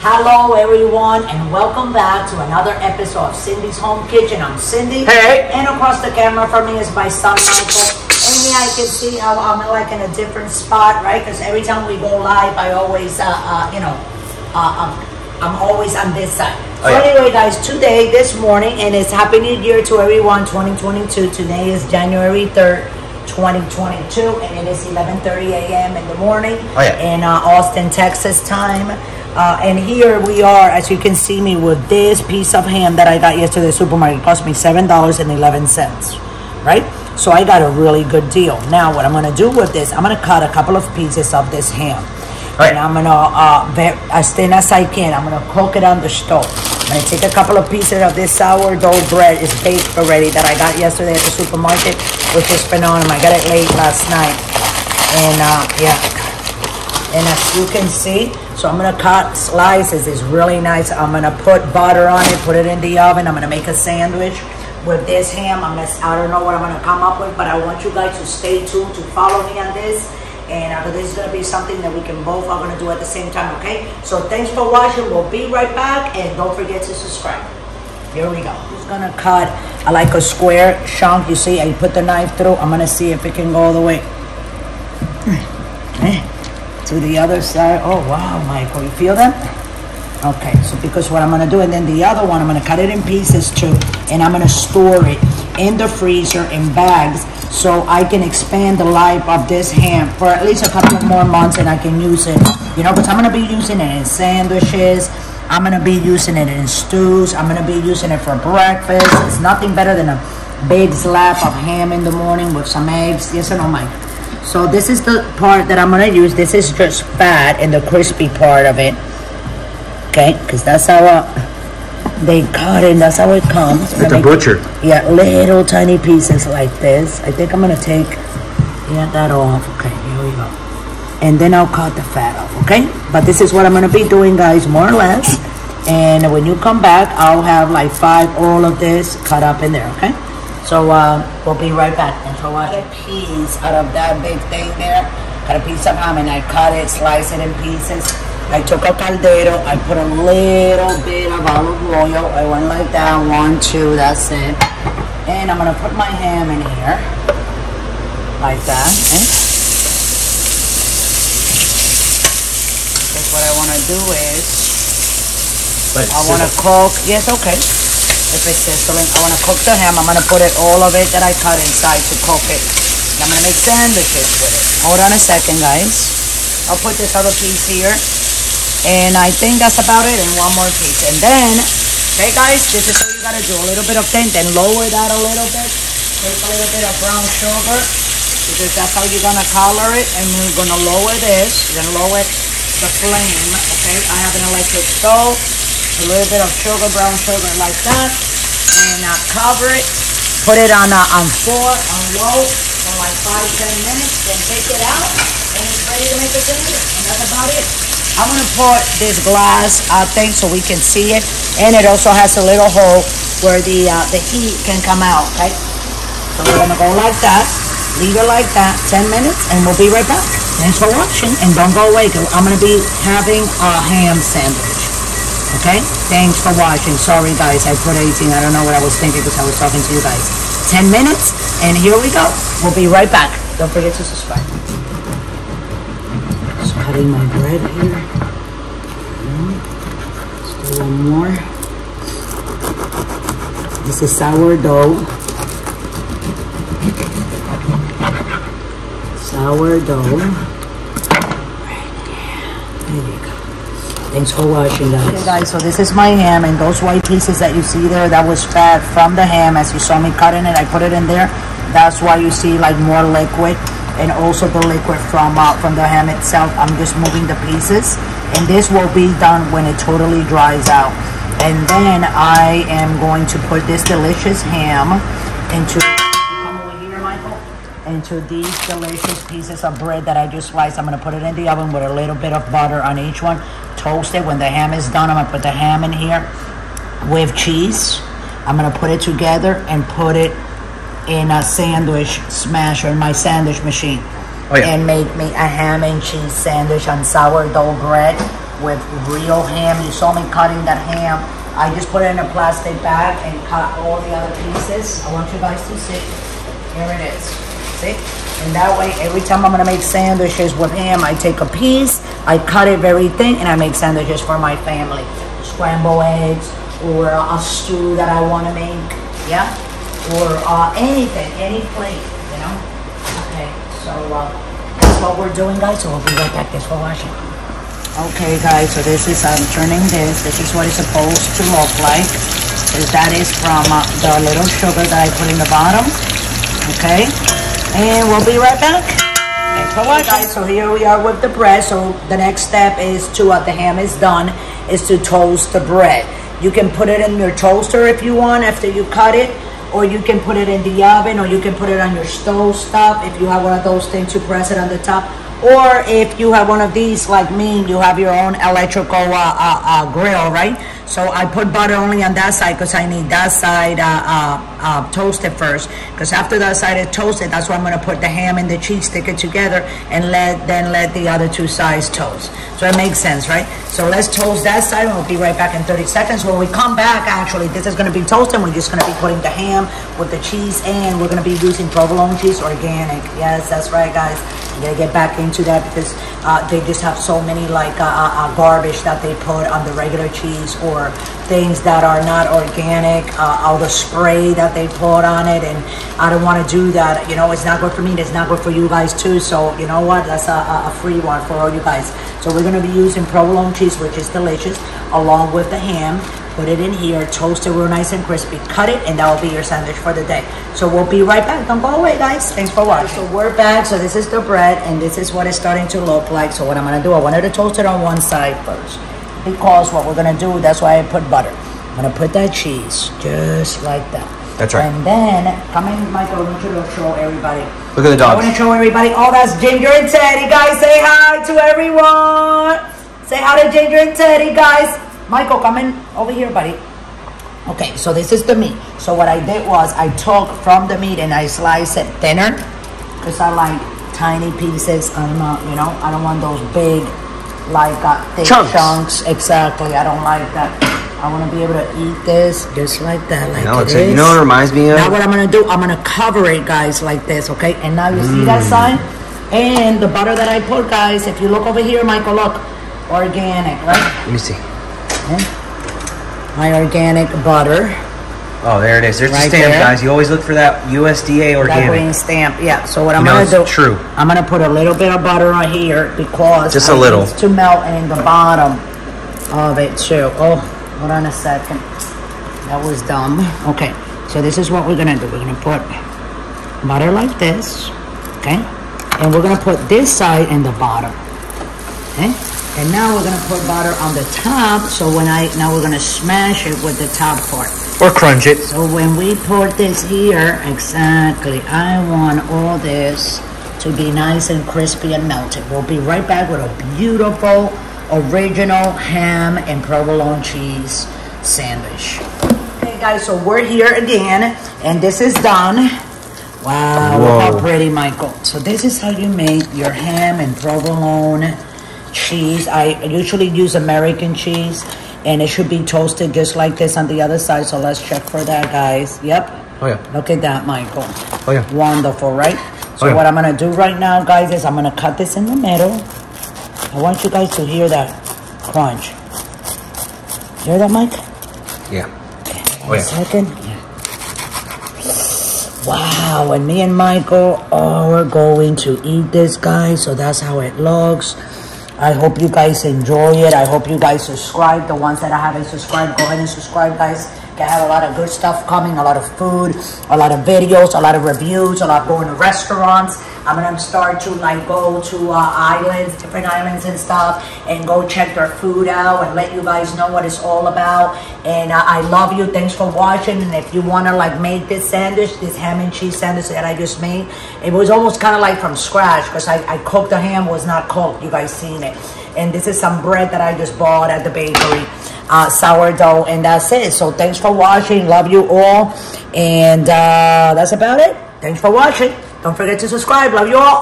Hello everyone and welcome back to another episode of Cindy's Home Kitchen. I'm Cindy. Hey! And across the camera from me is my son Michael. And yeah, I can see how I'm like in a different spot, right? Because every time we go live, I always, I'm always on this side. So anyway guys, today, this morning, and it's Happy New Year to everyone, 2022. Today is January 3rd. 2022 and it is 11:30 a.m. in the morning in Austin, Texas time. And here we are, as you can see me with this piece of ham that I got yesterday at the supermarket. It cost me $7.11, right? So I got a really good deal. Now what I'm going to do with this, I'm going to cut a couple of pieces of this ham. And I'm going to, as thin as I can, I'm going to cook it on the stove. I'm going to take a couple of pieces of this sourdough bread. It's baked already that I got yesterday at the supermarket, which is phenomenal. I got it late last night. And and as you can see, so I'm going to cut slices. It's really nice. I'm going to put butter on it, put it in the oven. I'm going to make a sandwich with this ham. I don't know what I'm going to come up with, but I want you guys to stay tuned to follow me on this. And this is going to be something that we can both are going to do at the same time, okay? So thanks for watching. We'll be right back. And don't forget to subscribe. Here we go. I'm just going to cut like a square chunk. You see, I put the knife through. I'm going to see if it can go all the way to the other side. Oh, wow, Michael. You feel that? Okay, so because what I'm going to do, and then the other one, I'm going to cut it in pieces too. And I'm going to store it in the freezer in bags, so I can expand the life of this ham for at least a couple of more months, and I can use it, you know, because I'm going to be using it in sandwiches. I'm going to be using it in stews. I'm going to be using it for breakfast. It's nothing better than a big slab of ham in the morning with some eggs. Yes or no, Mike? So this is the part that I'm going to use. This is just fat and the crispy part of it. Okay, because that's how they cut it, and that's how it comes. Like the butcher. Yeah, little tiny pieces like this. I think I'm going to take that off. Okay, here we go. And then I'll cut the fat off, okay? But this is what I'm going to be doing, guys, more or less. And when you come back, I'll have like all of this cut up in there, okay? So we'll be right back. And so I cut a piece out of that big thing there. Cut a piece of ham, and I cut it, slice it in pieces. I took a caldero, I put a little bit of olive oil. I went like that, 1, 2, that's it. And I'm gonna put my ham in here, like that. Okay? Because what I wanna do is, I wanna cook, yes, okay. If it's sizzling, I wanna cook the ham. I'm gonna put all of it that I cut inside to cook it. And I'm gonna make sandwiches with it. Hold on a second, guys. I'll put this other piece here. And I think that's about it, and one more piece. And then, okay guys, this is what you gotta do. A little bit of thin, then lower that a little bit. Take a little bit of brown sugar, because that's how you're gonna color it. And you're gonna lower this, you're gonna lower the flame, okay? I have an electric stove, a little bit of sugar, brown sugar like that. And cover it, put it on low for like 5-10 minutes, then take it out, and it's ready to make a sandwich. And that's about it. I'm going to put this glass thing so we can see it, and it also has a little hole where the heat can come out, okay? So we're going to go like that, leave it like that, 10 minutes, and we'll be right back. Thanks for watching, and don't go away, because I'm going to be having a ham sandwich, okay? Thanks for watching. Sorry, guys, I put 18. I don't know what I was thinking because I was talking to you guys. 10 minutes, and here we go. We'll be right back. Don't forget to subscribe. Cutting my bread here. Still one more. This is sourdough. Sourdough. Right there. There you go. Thanks for watching, guys. Okay, guys, so this is my ham, and those white pieces that you see there, that was fat from the ham. As you saw me cutting it, I put it in there. That's why you see like more liquid. And also the liquid from the ham itself. I'm just moving the pieces, and this will be done when it totally dries out. And then I am going to put this delicious ham into, come over here, Michael, into these delicious pieces of bread that I just sliced. I'm going to put it in the oven with a little bit of butter on each one. Toast it. When the ham is done, I'm going to put the ham in here with cheese. I'm going to put it together and put it in a sandwich smasher, in my sandwich machine. And make me a ham and cheese sandwich on sourdough bread with real ham. You saw me cutting that ham. I just put it in a plastic bag and cut all the other pieces. I want you guys to see. Here it is. See? And that way, every time I'm gonna make sandwiches with ham, I take a piece, I cut it very thin, and I make sandwiches for my family. Scrambled eggs, or a stew that I wanna make, yeah? Or anything, any plate, you know? Okay, so that's what we're doing, guys, so we'll be right back. Thanks for watching. Okay, guys, so this is, I'm turning this. This is what it's supposed to look like. That is from the little sugar that I put in the bottom. Okay, and we'll be right back. Thanks for watching. Guys, so here we are with the bread. So the next step is to, the ham is done, is to toast the bread. You can put it in your toaster if you want after you cut it, or you can put it in the oven, or you can put it on your stove top if you have one of those things to press it on the top. Or if you have one of these like me, you have your own electrical grill, right? So I put butter only on that side because I need that side toasted first. Because after that side is toasted, that's where I'm going to put the ham and the cheese, stick it together, and then let the other two sides toast. So it makes sense, right? So let's toast that side, and we'll be right back in 30 seconds. When we come back, actually, this is going to be toasted. We're just going to be putting the ham with the cheese, and we're going to be using provolone cheese, organic. Yes, that's right, guys. You gotta get back into that because they just have so many like garbage that they put on the regular cheese, or things that are not organic, all the spray that they put on it, and I don't want to do that. You know, it's not good for me, it's not good for you guys too. So you know what, that's a free one for all you guys. So we're gonna be using provolone cheese, which is delicious, along with the ham. Put it in here, toast it real nice and crispy, cut it, and that will be your sandwich for the day. So we'll be right back. Don't go away, guys. Thanks for watching. So we're back. So this is the bread, and this is what it's starting to look like. So what I'm gonna do, I wanted to toast it on one side first, because what we're gonna do, that's why I put butter. I'm gonna put that cheese just like that. That's right. And then, come in, Michael, I want you to show everybody. Look at the dogs. I want to show everybody. Oh, that's Ginger and Teddy, guys. Say hi to everyone. Say hi to Ginger and Teddy, guys. Michael, come in over here, buddy. Okay, so this is the meat. So what I did was I took from the meat and I sliced it thinner, because I like tiny pieces. I'm not, you know, I don't want those big, like thick chunks. Exactly, I don't like that. I want to be able to eat this just like that, like this. You know what it reminds me of? Now what I'm going to do, I'm going to cover it, guys, like this, okay? And now you see that side? And the butter that I put, guys, if you look over here, Michael, look, organic, right? Let me see. My organic butter. Oh, there it is. There's right the stamp, there. guys. You always look for that USDA organic. That green stamp, yeah. So what I'm going to do, true. I'm going to put a little bit of butter on here, because just a little to melt in the bottom of it too. Oh, hold on a second. That was dumb. Okay, so this is what we're going to do. We're going to put butter like this, okay? And we're going to put this side in the bottom, okay? And now we're gonna put butter on the top. So now we're gonna smash it with the top part. Or crunch it. So when we put this here, exactly, I want all this to be nice and crispy and melted. We'll be right back with a beautiful, original ham and provolone cheese sandwich. Okay guys, so we're here again, and this is done. Wow, look how pretty, Michael. So this is how you make your ham and provolone cheese. I usually use American cheese, and it should be toasted just like this on the other side. So let's check for that, guys. Yep. Oh yeah. Look at that, Michael. Oh yeah. Wonderful, right? So what I'm gonna do right now, guys, is I'm gonna cut this in the middle. I want you guys to hear that crunch. Hear that, Mike? Yeah. Okay. One second. Yeah. Wow. And me and Michael, we're going to eat this, guys. So that's how it looks. I hope you guys enjoy it. I hope you guys subscribe. The ones that I haven't subscribed, go ahead and subscribe, guys. I have a lot of good stuff coming, a lot of food, a lot of videos, a lot of reviews, a lot going to restaurants. I'm going to start to like go to islands, different islands and stuff, and go check their food out and let you guys know what it's all about. And I love you. Thanks for watching. And if you want to like make this sandwich, this ham and cheese sandwich that I just made, it was almost kind of like from scratch, because I cooked the ham, was not cooked. You guys seen it. And this is some bread that I just bought at the bakery, sourdough, and that's it. So thanks for watching. Love you all. And that's about it. Thanks for watching. Don't forget to subscribe. Love you all.